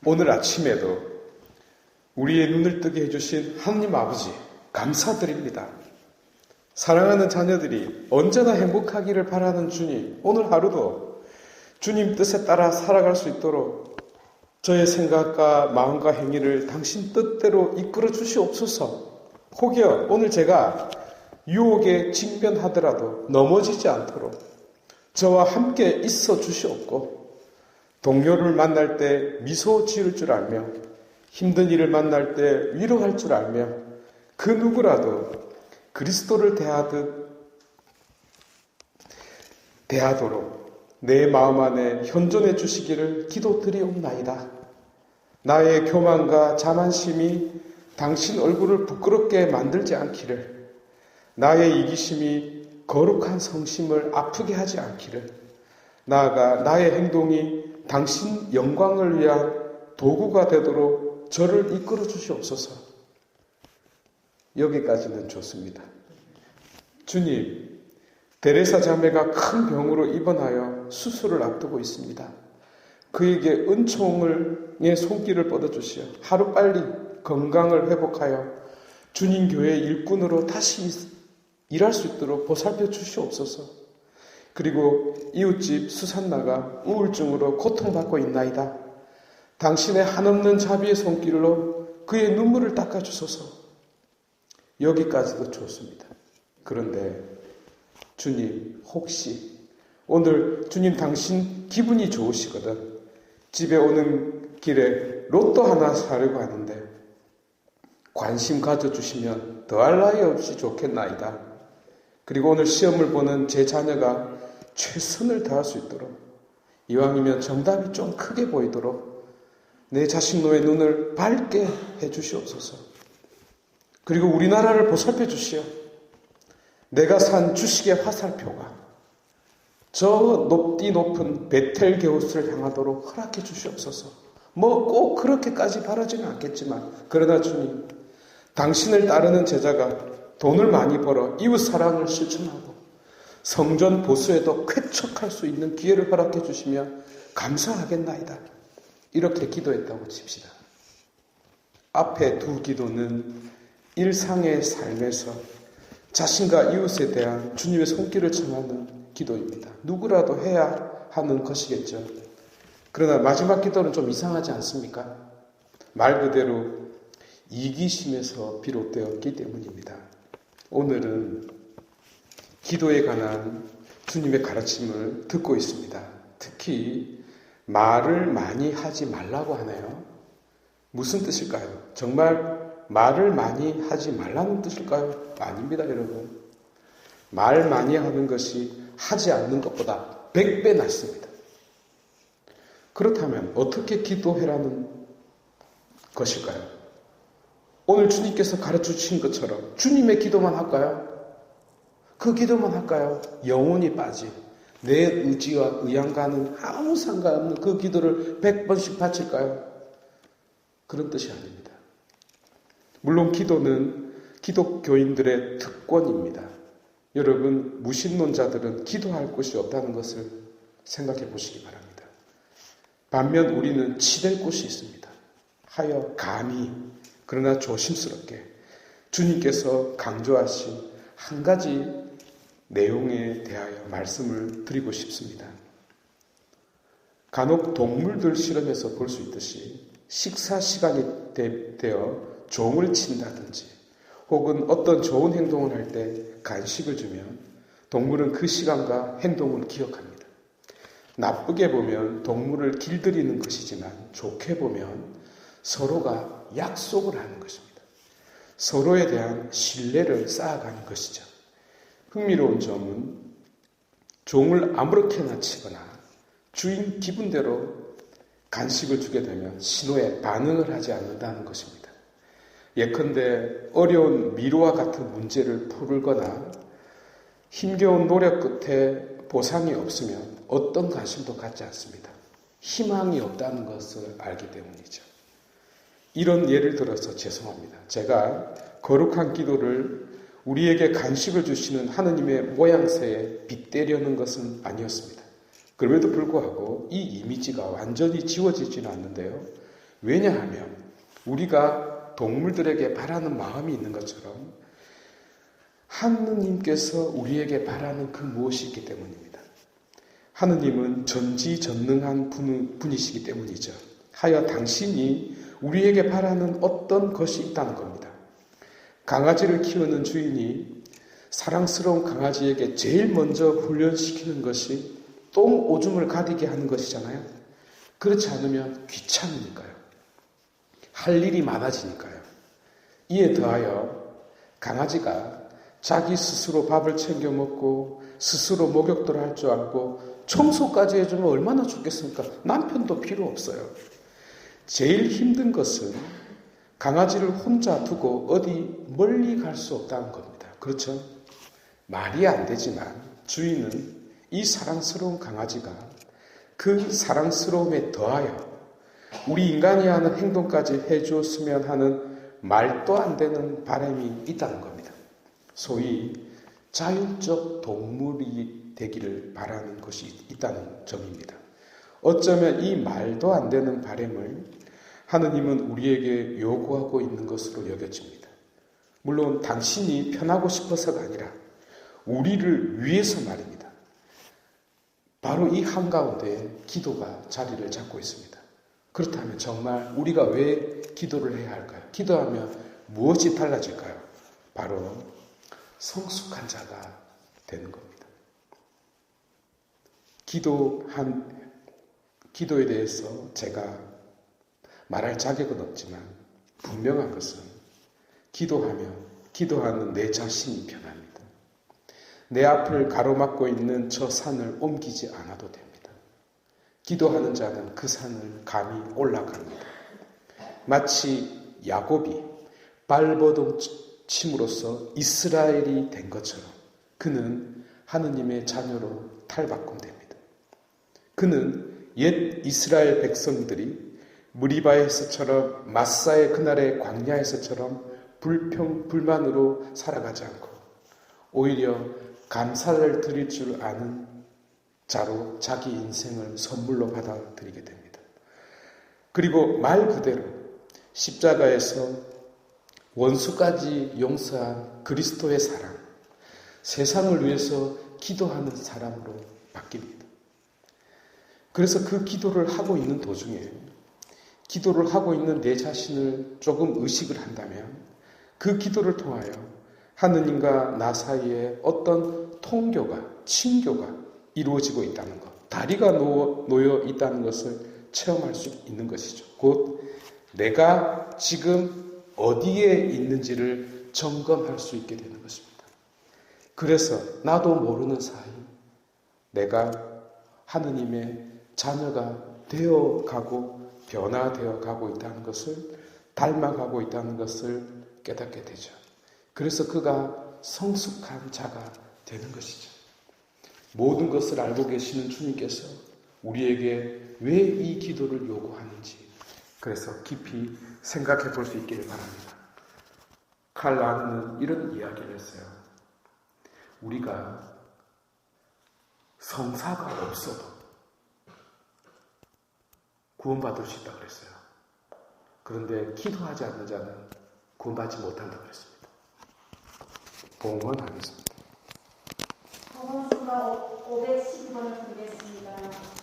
오늘 아침에도 우리의 눈을 뜨게 해주신 하나님 아버지 감사드립니다. 사랑하는 자녀들이 언제나 행복하기를 바라는 주님, 오늘 하루도 주님 뜻에 따라 살아갈 수 있도록 저의 생각과 마음과 행위를 당신 뜻대로 이끌어 주시옵소서. 혹여 오늘 제가 유혹에 직면하더라도 넘어지지 않도록 저와 함께 있어 주시옵고, 동료를 만날 때 미소 지을 줄 알며 힘든 일을 만날 때 위로할 줄 알며 그 누구라도 그리스도를 대하도록 내 마음 안에 현존해 주시기를 기도드리옵나이다. 나의 교만과 자만심이 당신 얼굴을 부끄럽게 만들지 않기를, 나의 이기심이 거룩한 성심을 아프게 하지 않기를, 나아가 나의 행동이 당신 영광을 위한 도구가 되도록 저를 이끌어 주시옵소서. 여기까지는 좋습니다. 주님, 데레사 자매가 큰 병으로 입원하여 수술을 앞두고 있습니다. 그에게 은총의 손길을 뻗어주시어 하루빨리 건강을 회복하여 주님 교회 일꾼으로 다시 일할 수 있도록 보살펴 주시옵소서. 그리고 이웃집 수산나가 우울증으로 고통받고 있나이다. 당신의 한없는 자비의 손길로 그의 눈물을 닦아주소서. 여기까지도 좋습니다. 그런데 주님, 혹시 오늘 주님 당신 기분이 좋으시거든 집에 오는 길에 로또 하나 사려고 하는데 관심 가져주시면 더할 나위 없이 좋겠나이다. 그리고 오늘 시험을 보는 제 자녀가 최선을 다할 수 있도록, 이왕이면 정답이 좀 크게 보이도록 내 자식노의 눈을 밝게 해주시옵소서. 그리고 우리나라를 보살펴 주시오. 내가 산 주식의 화살표가 저 높은 베텔 게우스를 향하도록 허락해 주시옵소서. 뭐 꼭 그렇게까지 바라지는 않겠지만, 그러나 주님, 당신을 따르는 제자가 돈을 많이 벌어 이웃 사랑을 실천하고 성전 보수에도 쾌척할 수 있는 기회를 허락해 주시면 감사하겠나이다. 이렇게 기도했다고 칩시다. 앞에 두 기도는 일상의 삶에서 자신과 이웃에 대한 주님의 손길을 청하는 기도입니다. 누구라도 해야 하는 것이겠죠. 그러나 마지막 기도는 좀 이상하지 않습니까? 말 그대로 이기심에서 비롯되었기 때문입니다. 오늘은 기도에 관한 주님의 가르침을 듣고 있습니다. 특히 말을 많이 하지 말라고 하네요. 무슨 뜻일까요? 정말 말을 많이 하지 말라는 뜻일까요? 아닙니다, 여러분. 말 많이 하는 것이 하지 않는 것보다 100배 낫습니다. 그렇다면 어떻게 기도해라는 것일까요? 오늘 주님께서 가르쳐 주신 것처럼 주님의 기도만 할까요? 그 기도만 할까요? 영혼이 빠진 내 의지와 의향과는 아무 상관없는 그 기도를 100번씩 바칠까요? 그런 뜻이 아닙니다. 물론 기도는 기독교인들의 특권입니다. 여러분, 무신론자들은 기도할 곳이 없다는 것을 생각해 보시기 바랍니다. 반면 우리는 치댈 곳이 있습니다. 하여 감히, 그러나 조심스럽게 주님께서 강조하신 한 가지 내용에 대하여 말씀을 드리고 싶습니다. 간혹 동물들 실험에서 볼 수 있듯이 식사 시간이 되어 종을 친다든지 혹은 어떤 좋은 행동을 할 때 간식을 주면 동물은 그 시간과 행동을 기억합니다. 나쁘게 보면 동물을 길들이는 것이지만 좋게 보면 서로가 약속을 하는 것입니다. 서로에 대한 신뢰를 쌓아가는 것이죠. 흥미로운 점은 종을 아무렇게나 치거나 주인 기분대로 간식을 주게 되면 신호에 반응을 하지 않는다는 것입니다. 예컨대 어려운 미로와 같은 문제를 풀거나 힘겨운 노력 끝에 보상이 없으면 어떤 관심도 갖지 않습니다. 희망이 없다는 것을 알기 때문이죠. 이런 예를 들어서 죄송합니다. 제가 거룩한 기도를 우리에게 간식을 주시는 하느님의 모양새에 빗대려는 것은 아니었습니다. 그럼에도 불구하고 이 이미지가 완전히 지워지지는 않는데요. 왜냐하면 우리가 동물들에게 바라는 마음이 있는 것처럼 하느님께서 우리에게 바라는 그 무엇이 있기 때문입니다. 하느님은 전지전능한 분이시기 때문이죠. 하여 당신이 우리에게 바라는 어떤 것이 있다는 겁니다. 강아지를 키우는 주인이 사랑스러운 강아지에게 제일 먼저 훈련시키는 것이 똥 오줌을 가리게 하는 것이잖아요. 그렇지 않으면 귀찮으니까요. 할 일이 많아지니까요. 이에 더하여 강아지가 자기 스스로 밥을 챙겨 먹고 스스로 목욕도 할 줄 알고 청소까지 해주면 얼마나 좋겠습니까? 남편도 필요 없어요. 제일 힘든 것은 강아지를 혼자 두고 어디 멀리 갈 수 없다는 겁니다. 그렇죠? 말이 안 되지만 주인은 이 사랑스러운 강아지가 그 사랑스러움에 더하여 우리 인간이 하는 행동까지 해주었으면 하는 말도 안 되는 바람이 있다는 겁니다. 소위 자율적 동물이 되기를 바라는 것이 있다는 점입니다. 어쩌면 이 말도 안 되는 바람을 하느님은 우리에게 요구하고 있는 것으로 여겨집니다. 물론 당신이 편하고 싶어서가 아니라 우리를 위해서 말입니다. 바로 이 한가운데 기도가 자리를 잡고 있습니다. 그렇다면 정말 우리가 왜 기도를 해야 할까요? 기도하면 무엇이 달라질까요? 바로 성숙한 자가 되는 겁니다. 기도에 대해서 제가 말할 자격은 없지만 분명한 것은 기도하는 내 자신이 변합니다. 내 앞을 가로막고 있는 저 산을 옮기지 않아도 됩니다. 기도하는 자는 그 산을 감히 올라갑니다. 마치 야곱이 발버둥침으로써 이스라엘이 된 것처럼 그는 하느님의 자녀로 탈바꿈됩니다. 그는 옛 이스라엘 백성들이 무리바에서처럼 마사의 그날의 광야에서처럼 불평불만으로 살아가지 않고 오히려 감사를 드릴 줄 아는 자로 자기 인생을 선물로 받아들이게 됩니다. 그리고 말 그대로 십자가에서 원수까지 용서한 그리스도의 사랑, 세상을 위해서 기도하는 사람으로 바뀝니다. 그래서 그 기도를 하고 있는 도중에 기도를 하고 있는 내 자신을 조금 의식을 한다면 그 기도를 통하여 하느님과 나 사이에 어떤 통교가, 친교가 이루어지고 있다는 것, 다리가 놓여 있다는 것을 체험할 수 있는 것이죠. 곧 내가 지금 어디에 있는지를 점검할 수 있게 되는 것입니다. 그래서 나도 모르는 사이 내가 하느님의 자녀가 되어가고 변화되어 가고 있다는 것을 닮아가고 있다는 것을 깨닫게 되죠. 그래서 그가 성숙한 자가 되는 것이죠. 모든 것을 알고 계시는 주님께서 우리에게 왜 이 기도를 요구하는지 그래서 깊이 생각해 볼 수 있기를 바랍니다. 칼 라는은 이런 이야기를 했어요. 우리가 성사가 없어도 구원받을 수 있다고 그랬어요. 그런데 기도하지 않는 자는 구원받지 못한다고 그랬습니다. 봉헌하겠습니다. 봉헌수가 510번을 드리겠습니다.